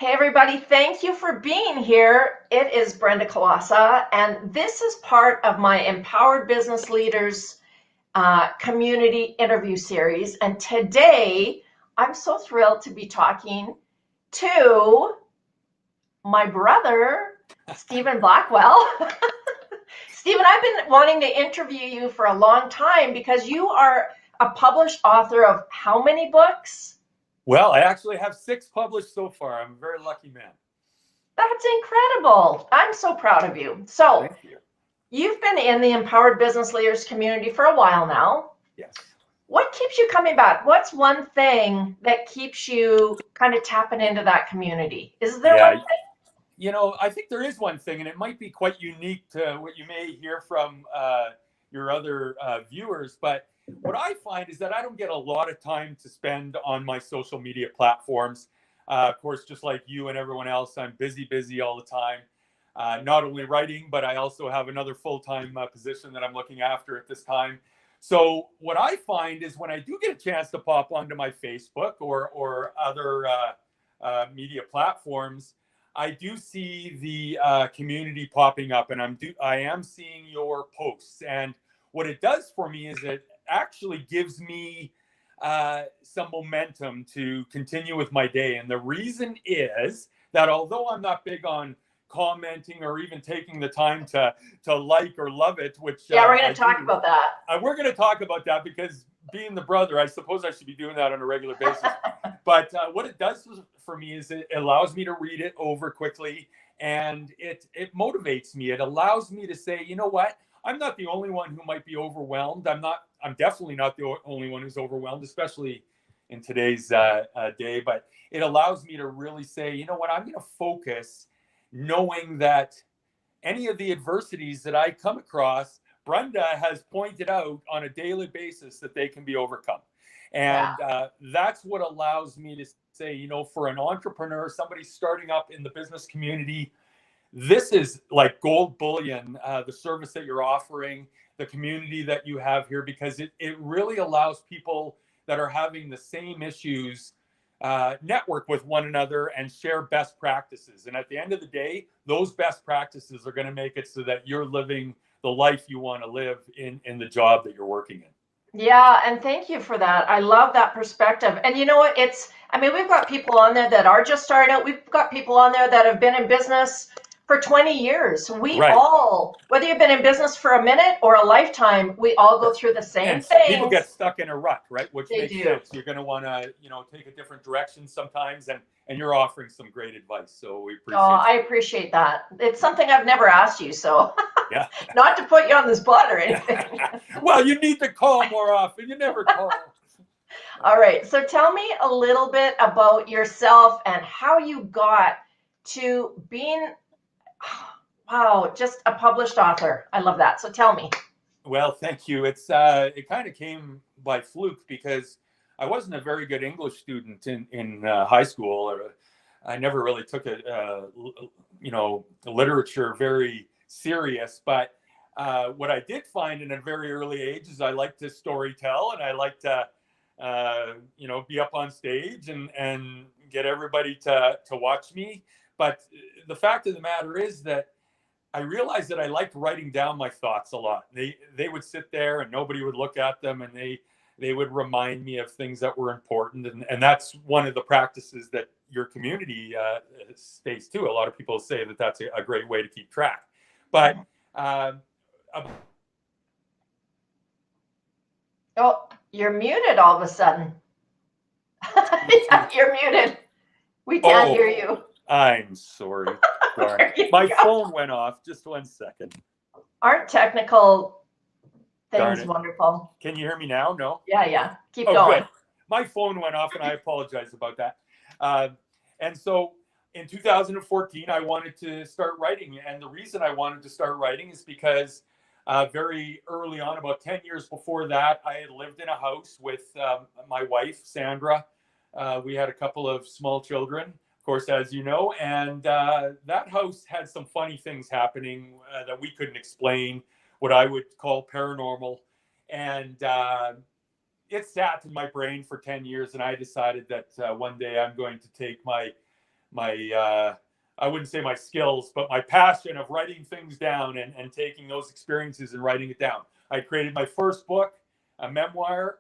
Hey everybody, thank you for being here. It is Brenda Kawasa, and this is part of my Empowered Business Leaders community interview series. And today, I'm so thrilled to be talking to my brother, Stephen Blackwell. Stephen, I've been wanting to interview you for a long time because you are a published author of how many books? Well, I actually have 6 published so far. I'm a very lucky man. That's incredible. I'm so proud of you. So, Thank you. You've been in the Empowered Business Leaders community for a while now. Yes. What keeps you coming back? What's one thing that keeps you kind of tapping into that community? Is there one thing? I think there is one thing, and it might be quite unique to what you may hear from your other viewers, but what I find is that I don't get a lot of time to spend on my social media platforms. Of course, just like you and everyone else, I'm busy all the time. Not only writing, but I also have another full-time position that I'm looking after at this time. So what I find is when I do get a chance to pop onto my Facebook or other media platforms, I do see the community popping up, and I am seeing your posts. And what it does for me is it actually gives me some momentum to continue with my day. And the reason is that although I'm not big on commenting or even taking the time to like or love it, which we're going to talk about that. We're going to talk about that because being the brother, I suppose I should be doing that on a regular basis. But what it does for me is it allows me to read it over quickly, and it motivates me. It allows me to say, you know what? I'm not the only one who might be overwhelmed. I'm definitely not the only one who's overwhelmed, especially in today's day. But it allows me to really say, you know what? I'm going to focus, knowing that any of the adversities that I come across, Brenda has pointed out on a daily basis that they can be overcome. And that's what allows me to say, for an entrepreneur, somebody starting up in the business community, this is like gold bullion, the service that you're offering, the community that you have here, because it really allows people that are having the same issues network with one another and share best practices. And at the end of the day, those best practices are going to make it so that you're living the life you want to live in the job that you're working in. Yeah, and thank you for that. I love that perspective. And you know what? We've got people on there that are just starting out. We've got people on there that have been in business for 20 years. We all, whether you've been in business for a minute or a lifetime, we all go through the same things. People get stuck in a rut, right? Which makes sense. You're going to want to, take a different direction sometimes, and you're offering some great advice. So we appreciate I appreciate that. It's something I've never asked you, so yeah. Not to put you on the spot or anything. Well, you need to call more often. You never call. All right. So tell me a little bit about yourself and how you got to being just a published author. I love that. So tell me. Well, thank you. It kind of came by fluke because I wasn't a very good English student in high school. I never really took literature very serious. But what I did find in a very early age is I like to storytell, and I like to be up on stage and get everybody to watch me. But the fact of the matter is that I realized that I liked writing down my thoughts a lot. They would sit there and nobody would look at them, and they would remind me of things that were important. And that's one of the practices that your community states too. A lot of people say that that's a great way to keep track. But you're muted all of a sudden. You're muted. We can't hear you. I'm sorry. My phone went off. Just 1 second. Aren't technical things wonderful? Can you hear me now? No? Yeah. Keep going. Good. My phone went off, and I apologize about that. And so in 2014, I wanted to start writing. And the reason I wanted to start writing is because very early on, about 10 years before that, I had lived in a house with my wife, Sandra. We had a couple of small children, of course, as you know, and that house had some funny things happening that we couldn't explain, what I would call paranormal. And it sat in my brain for 10 years, and I decided that one day I'm going to take my I wouldn't say my skills, but my passion of writing things down and taking those experiences and writing it down. I created my first book, a memoir.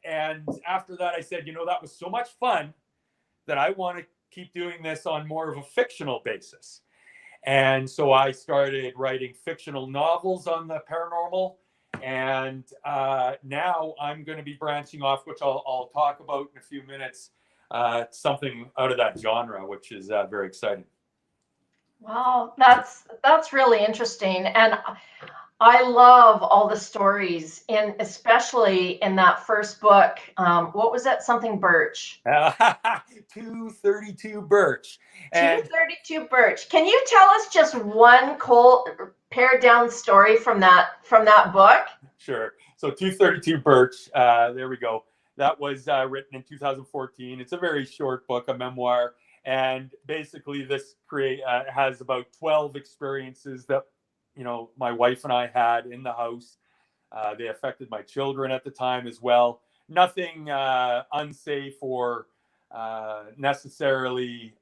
And after that, I said, that was so much fun that I want to keep doing this on more of a fictional basis. And so I started writing fictional novels on the paranormal. And now I'm going to be branching off, which I'll talk about in a few minutes, something out of that genre, which is very exciting. Wow, that's really interesting. And I love all the stories, especially in that first book. What was that? Something Birch. 232 Birch. And 232 Birch. Can you tell us just one cold pared down story from that book? Sure. So 232 Birch. There we go. That was written in 2014. It's a very short book, a memoir. And basically this has about 12 experiences that, my wife and I had in the house. They affected my children at the time as well. Nothing unsafe or necessarily,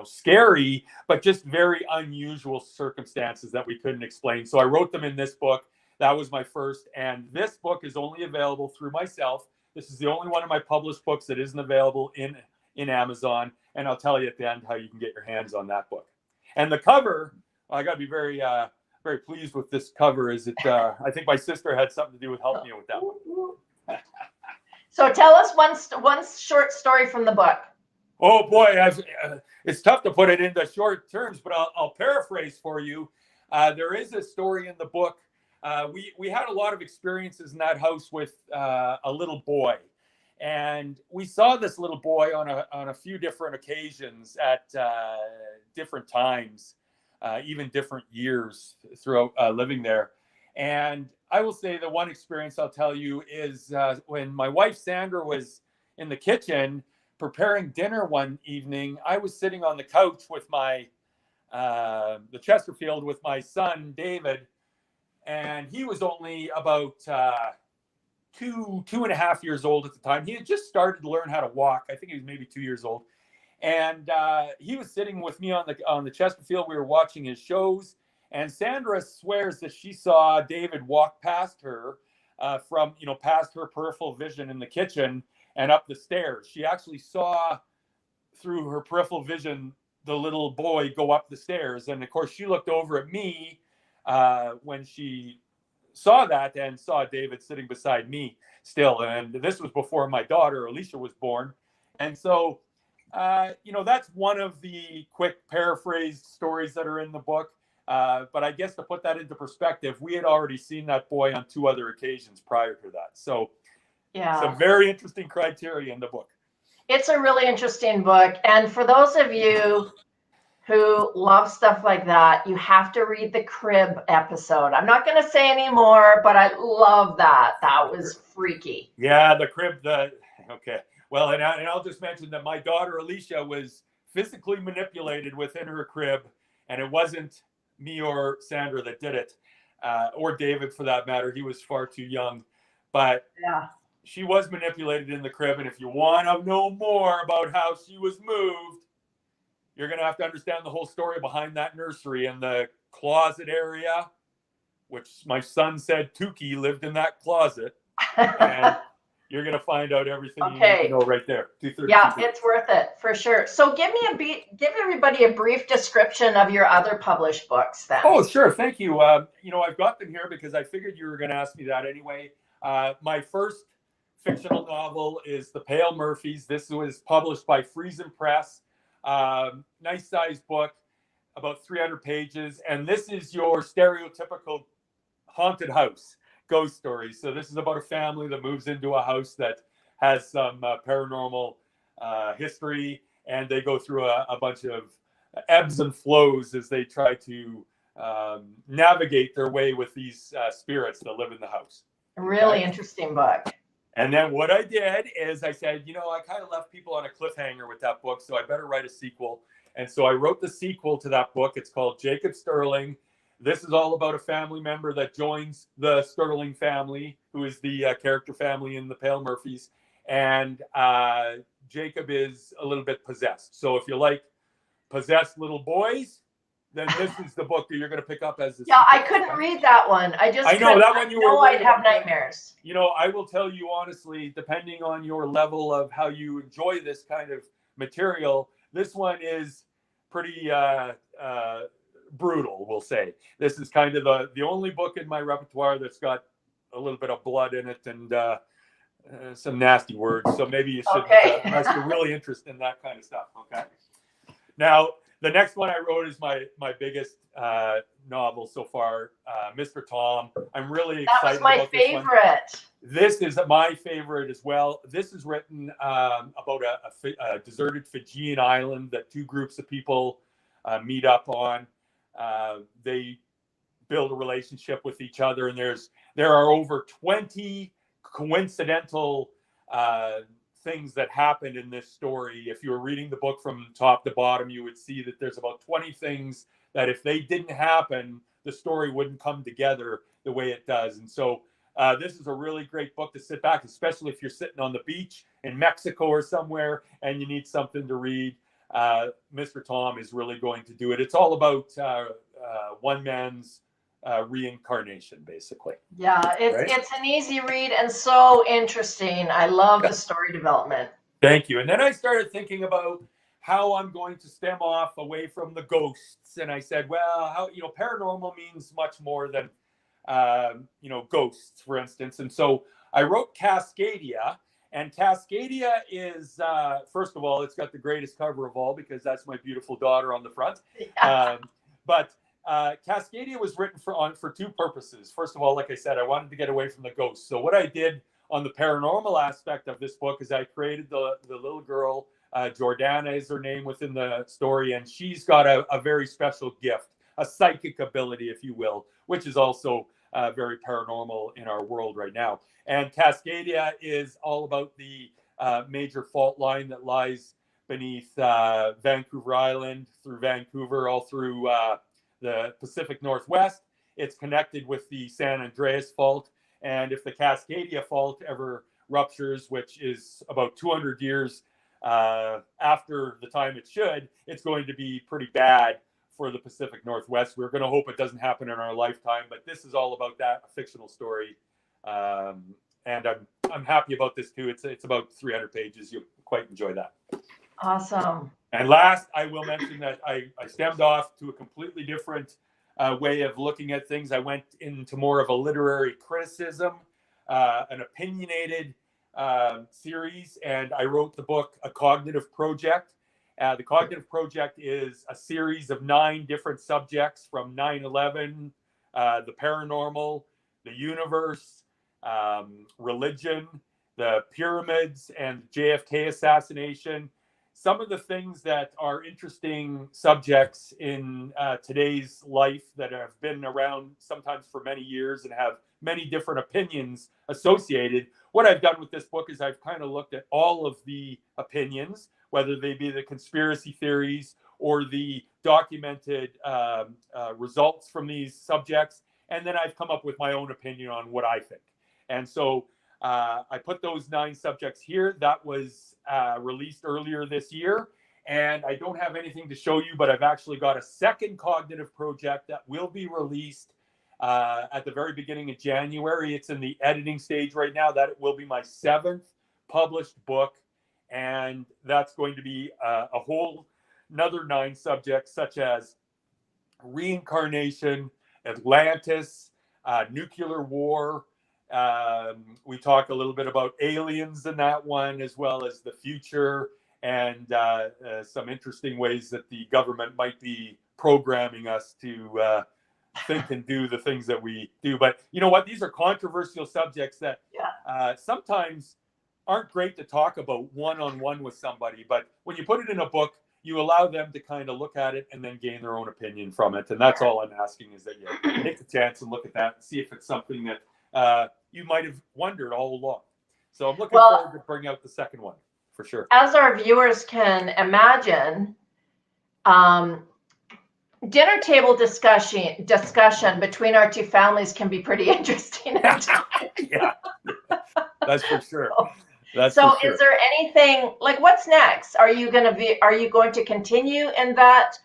scary, but just very unusual circumstances that we couldn't explain. So I wrote them in this book. That was my first. And this book is only available through myself. This is the only one of my published books that isn't available in Amazon. And I'll tell you at the end how you can get your hands on that book. And the cover, I got to be very, very pleased with this cover. I think my sister had something to do with helping me with that one. So tell us one short story from the book. Oh boy, it's tough to put it into short terms, but I'll paraphrase for you. There is a story in the book. We had a lot of experiences in that house with a little boy. And we saw this little boy on a few different occasions at different times, even different years throughout living there. And I will say the one experience I'll tell you is when my wife Sandra was in the kitchen preparing dinner one evening. I was sitting on the couch with the Chesterfield with my son David, and he was only about 2.5 years old at the time. He had just started to learn how to walk. I think he was maybe 2 years old. And he was sitting with me on the Chesterfield. We were watching his shows. And Sandra swears that she saw David walk past her past her peripheral vision in the kitchen and up the stairs. She actually saw through her peripheral vision the little boy go up the stairs. And of course, she looked over at me when she saw that and saw David sitting beside me still. And this was before my daughter Alicia was born. And so that's one of the quick paraphrased stories that are in the book. But I guess to put that into perspective, we had already seen that boy on 2 other occasions prior to that. So yeah, some very interesting criteria in the book. It's a really interesting book. And for those of you who love stuff like that, you have to read the Crib episode. I'm not going to say any more, but I love that. That was freaky. Yeah, the Crib. Okay. Well, and I'll just mention that my daughter Alicia was physically manipulated within her crib, and it wasn't me or Sandra that did it, or David for that matter. He was far too young, but yeah, she was manipulated in the crib. And if you want to know more about how she was moved, you're going to have to understand the whole story behind that nursery and the closet area, which my son said Tukey lived in that closet. And you're going to find out everything you need to know right there. Yeah, it's worth it for sure. So give everybody a brief description of your other published books then. Oh, sure. Thank you. I've got them here because I figured you were going to ask me that anyway. My first fictional novel is The Pale Murphys. This was published by Friesen Press. Nice sized book, about 300 pages. And this is your stereotypical haunted house ghost stories. So this is about a family that moves into a house that has some paranormal history, and they go through a bunch of ebbs and flows as they try to navigate their way with these spirits that live in the house. Really interesting book. And then what I did is I said, I kind of left people on a cliffhanger with that book, so I better write a sequel. And so I wrote the sequel to that book. It's called Jacob Sterling. This is all about a family member that joins the Sterling family, who is the character family in The Pale Murphys. And Jacob is a little bit possessed. So if you like possessed little boys, then this is the book that you're going to pick up as the Yeah, I sequel. couldn't read that one. I I know that one you were I'd worried have about. nightmares. You know, I will tell you honestly, depending on your level of how you enjoy this kind of material, this one is pretty brutal, we'll say. This is kind of the only book in my repertoire that's got a little bit of blood in it and some nasty words. So maybe you shouldn't, unless you're really interested in that kind of stuff. Okay. Now, the next one I wrote is my biggest novel so far, Mr. Tom. I'm really excited about this one. That was my favorite. This is my favorite as well. This is written about a deserted Fijian island that two groups of people meet up on. They build a relationship with each other, and there are over 20 coincidental things that happened in this story. If you were reading the book from top to bottom, you would see that there's about 20 things that if they didn't happen, the story wouldn't come together the way it does. And so this is a really great book to sit back, especially if you're sitting on the beach in Mexico or somewhere and you need something to read. Mr. Tom is really going to do it. It's all about one man's reincarnation, basically. Yeah, it's an easy read and so interesting. I love the story development. Thank you. And then I started thinking about how I'm going to stem off away from the ghosts. And I said, well, how, paranormal means much more than, ghosts, for instance. And so I wrote Cascadia. And Cascadia is, first of all, it's got the greatest cover of all because that's my beautiful daughter on the front. But Cascadia was written for two purposes. First of all, like I said, I wanted to get away from the ghosts. So what I did on the paranormal aspect of this book is I created the little girl, Jordana is her name within the story, and she's got a very special gift, a psychic ability, if you will, which is also very paranormal in our world right now. And Cascadia is all about the major fault line that lies beneath Vancouver Island, through Vancouver, all through the Pacific Northwest. It's connected with the San Andreas Fault. And if the Cascadia Fault ever ruptures, which is about 200 years after the time it should, it's going to be pretty bad for the Pacific Northwest. We're going to hope it doesn't happen in our lifetime, but this is all about that, a fictional story. And I'm happy about this too. It's about 300 pages. You'll quite enjoy that. Awesome. And last, I will mention that I stemmed off to a completely different way of looking at things. I went into more of a literary criticism, an opinionated series, and I wrote the book, A Cognitive Project. The Cognitive Project is a series of 9 different subjects from 9/11, the paranormal, the universe, religion, the pyramids, and JFK assassination. Some of the things that are interesting subjects in today's life that have been around sometimes for many years and have many different opinions associated. What I've done with this book is I've kind of looked at all of the opinions, whether they be the conspiracy theories or the documented results from these subjects. And then I've come up with my own opinion on what I think. And so I put those 9 subjects here. That was released earlier this year. And I don't have anything to show you, but I've actually got a second cognitive project that will be released at the very beginning of January. It's in the editing stage right now. That will be my 7th published book. And that's going to be a whole another 9 subjects, such as reincarnation, Atlantis, nuclear war. We talk a little bit about aliens in that one, as well as the future and some interesting ways that the government might be programming us to think and do the things that we do. But you know what? These are controversial subjects that sometimes aren't great to talk about one-on-one with somebody. But when you put it in a book, you allow them to kind of look at it and then gain their own opinion from it. And that's all I'm asking, is that you take the chance and look at that and see if it's something that you might have wondered all along. So I'm looking forward to bring out the second one for sure. As our viewers can imagine, dinner table discussion between our two families can be pretty interesting. Yeah, that's for sure. That's So for sure. is there anything, like, what's next? Are you going to continue in that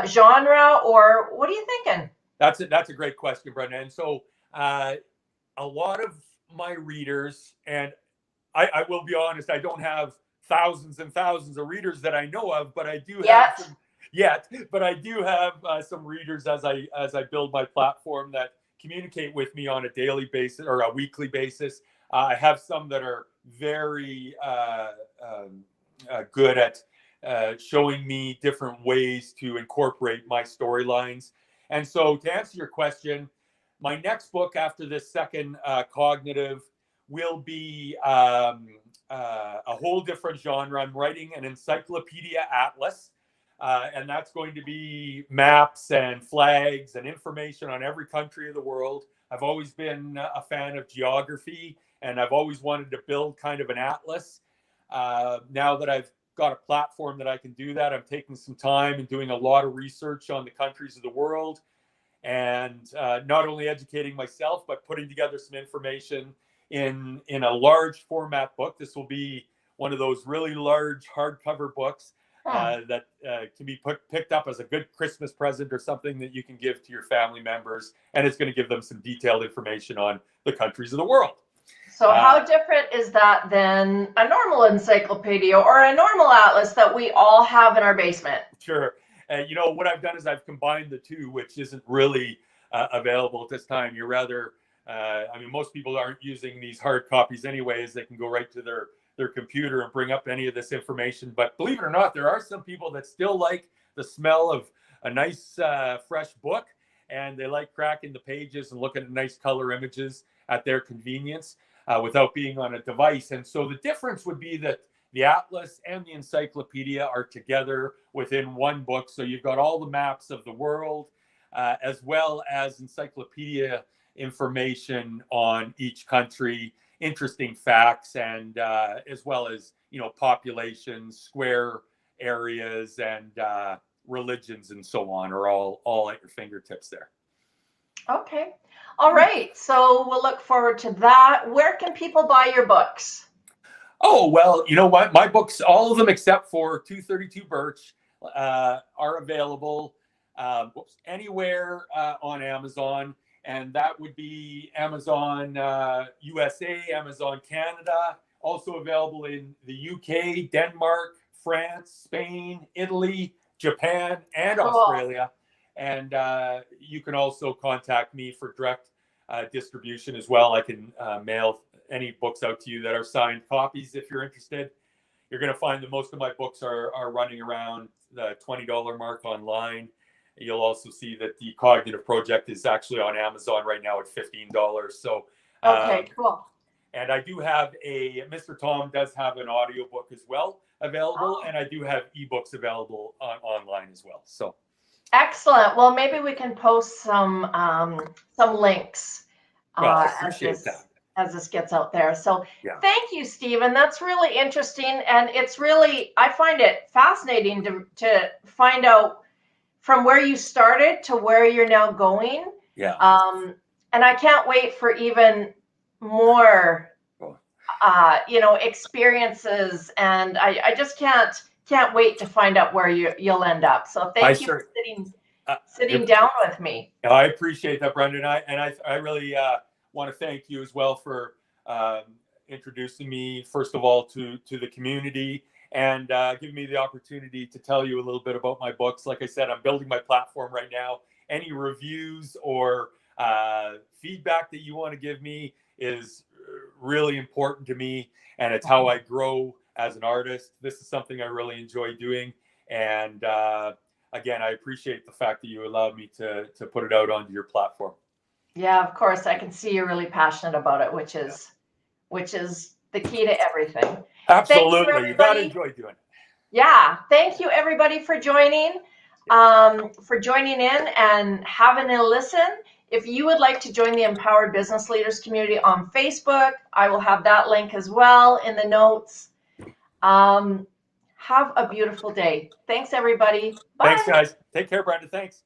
genre, or what are you thinking? That's a great question, Brenda. And so a lot of my readers, and I will be honest, I don't have thousands and thousands of readers that I know of, but I do have Yet? some yet. But I do have some readers as I build my platform that communicate with me on a daily basis or a weekly basis. I have some that are very good at showing me different ways to incorporate my storylines. And so, to answer your question, my next book after this second cognitive will be a whole different genre. I'm writing an encyclopedia atlas, and that's going to be maps and flags and information on every country of the world. I've always been a fan of geography, and I've always wanted to build kind of an atlas. Now that I've got a platform that I can do that, I'm taking some time and doing a lot of research on the countries of the world, and not only educating myself, but putting together some information in a large format book. This will be one of those really large hardcover books that can be picked up as a good Christmas present or something that you can give to your family members, and it's going to give them some detailed information on the countries of the world. So how different is that than a normal encyclopedia or a normal atlas that we all have in our basement? Sure. You know, what I've done is I've combined the two, which isn't really available at this time. You're rather, I mean, most people aren't using these hard copies anyways. They can go right to their computer and bring up any of this information. But believe it or not, there are some people that still like the smell of a nice, fresh book, and they like cracking the pages and looking at nice color images at their convenience without being on a device. And so the difference would be that the atlas and the encyclopedia are together within one book. So you've got all the maps of the world, as well as encyclopedia information on each country, interesting facts, and as well as, you know, populations, square areas, and religions, and so on, are all at your fingertips there. Okay. All right. So we'll look forward to that. Where can people buy your books? Oh, well, you know what? My books, all of them except for 232 Birch, are available anywhere on Amazon. And that would be Amazon USA, Amazon Canada, also available in the UK, Denmark, France, Spain, Italy, Japan, and Australia. And you can also contact me for direct distribution as well. I can mail any books out to you that are signed copies if you're interested. You're going to find that most of my books are running around the $20 mark online. You'll also see that the Cognitive Project is actually on Amazon right now at $15. So okay, cool. And I do have Mr. Tom does have an audiobook as well available, and I do have ebooks available online as well. So excellent. Well, maybe we can post some links I appreciate that as this gets out there. So yeah. Thank you, Stephen. That's really interesting. And it's really, I find it fascinating to find out from where you started to where you're now going. Yeah. And I can't wait for even more, experiences. And I just can't wait to find out where you'll end up. So thank you for sitting down with me. I appreciate that, Brendan. I really want to thank you as well for introducing me, first of all, to the community, and giving me the opportunity to tell you a little bit about my books. Like I said, I'm building my platform right now. Any reviews or feedback that you want to give me is really important to me, and it's how I grow as an artist. This is something I really enjoy doing, and again, I appreciate the fact that you allowed me to put it out onto your platform. Yeah, of course. I can see you're really passionate about it, which is the key to everything. Absolutely. You gotta enjoy doing it. Yeah. Thank you, everybody, for joining in and having a listen. If you would like to join the Empowered Business Leaders community on Facebook, I will have that link as well in the notes. Have a beautiful day. Thanks, everybody. Bye. Thanks, guys. Take care, Brenda. Thanks.